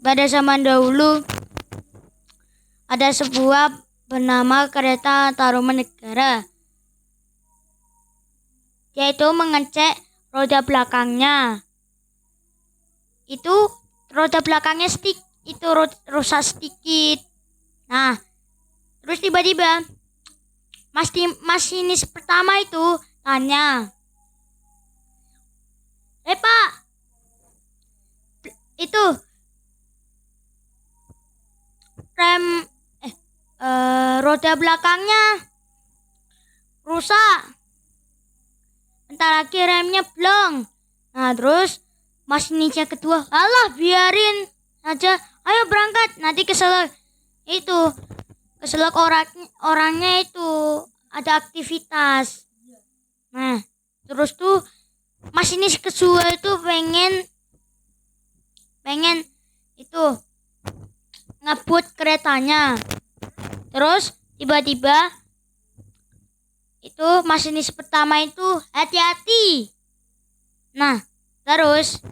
Pada zaman dahulu ada sebuah bernama kereta Tarumanegara. Yaitu mengecek roda belakangnya. Itu roda belakangnya rusak sedikit. Nah, terus tiba-tiba masinis pertama itu tanya, Pak, itu rem roda belakangnya rusak. Bentar lagi remnya blong. Nah, terus masinisnya kedua, alah biarin aja, ayo berangkat, nanti keselak orangnya itu ada aktivitas. Nah, terus tuh masinis kedua itu pengen itu ngebut keretanya. Terus tiba-tiba itu masinis pertama itu hati-hati. Nah, terus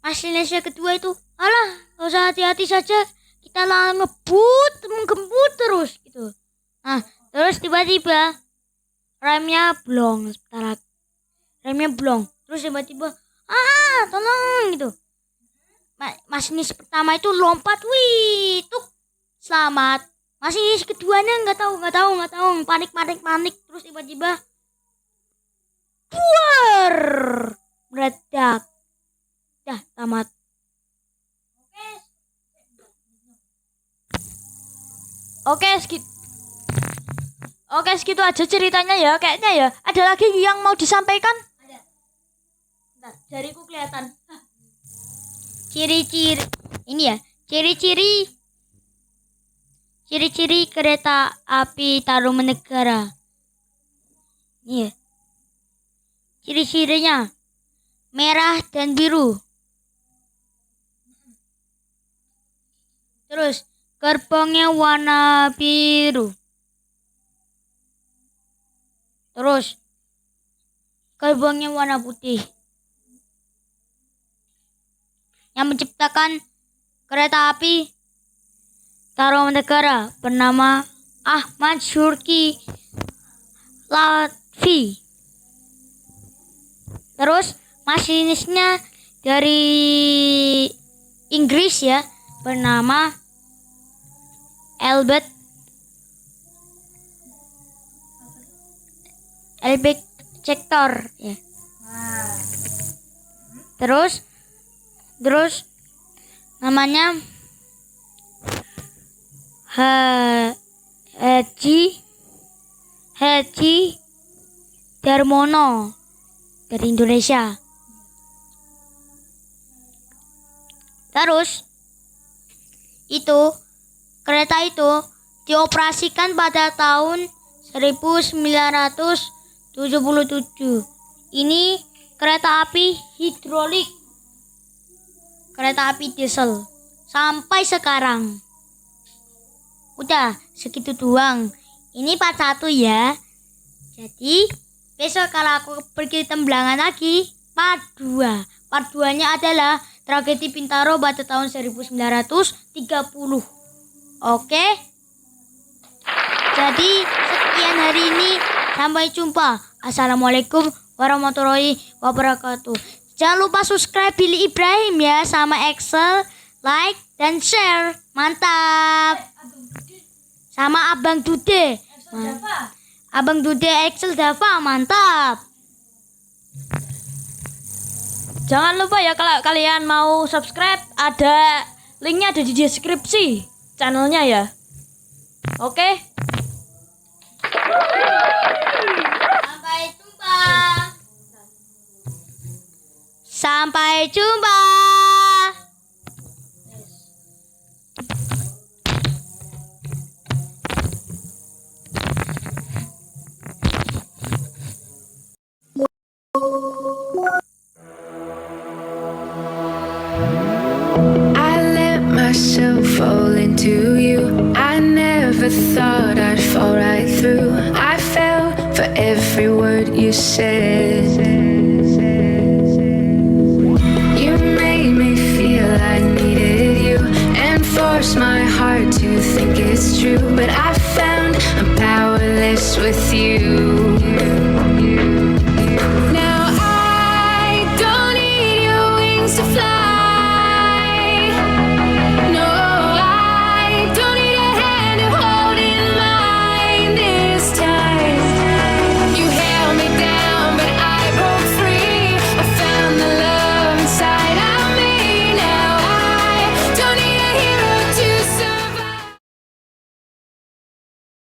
masinis yang kedua itu, alah gak usah hati-hati saja, kita lah menggembut terus gitu. Nah, terus tiba-tiba remnya blong. Terus tiba-tiba tolong gitu. Masinis pertama itu lompat, wih, tuh selamat. Masinis keduanya nggak tahu, panik. Terus tiba-tiba buar, meledak. Dah tamat. Oke, segitu aja ceritanya ya, kayaknya ya. Ada lagi yang mau disampaikan? Ada. Bentar, jariku kelihatan. Ciri-ciri ini ya, ciri-ciri kereta api Tarumanegara. Iya. Ciri-cirinya merah dan biru. Terus gerbongnya warna biru. Terus gerbongnya warna putih. Yang menciptakan kereta api Tarumanegara bernama Ahmad Syurki Latvi. Terus masinisnya dari Inggris ya, bernama Albert Chector ya. Terus namanya Haji Darmono dari Indonesia. Terus kereta itu dioperasikan pada tahun 1977. Ini kereta api hidrolik, kereta api diesel sampai sekarang. Udah segitu doang. Ini part 1 ya. Jadi besok kalau aku pergi Temblangan lagi, part 2. Part 2-nya adalah tragedi Bintaro pada tahun 1930. Oke? Jadi sekian hari ini. Sampai jumpa. Assalamualaikum warahmatullahi wabarakatuh. Jangan lupa subscribe Billy Ibrahim ya, sama Excel, like dan share. Mantap. Sama Abang Dude. Abang Dude Excel Dava, mantap. Jangan lupa ya, kalau kalian mau subscribe, ada linknya ada di deskripsi channelnya ya. Oke. Sampai jumpa. I let myself fall into you. I never thought I'd fall right through. I fell for every word you said. You with you.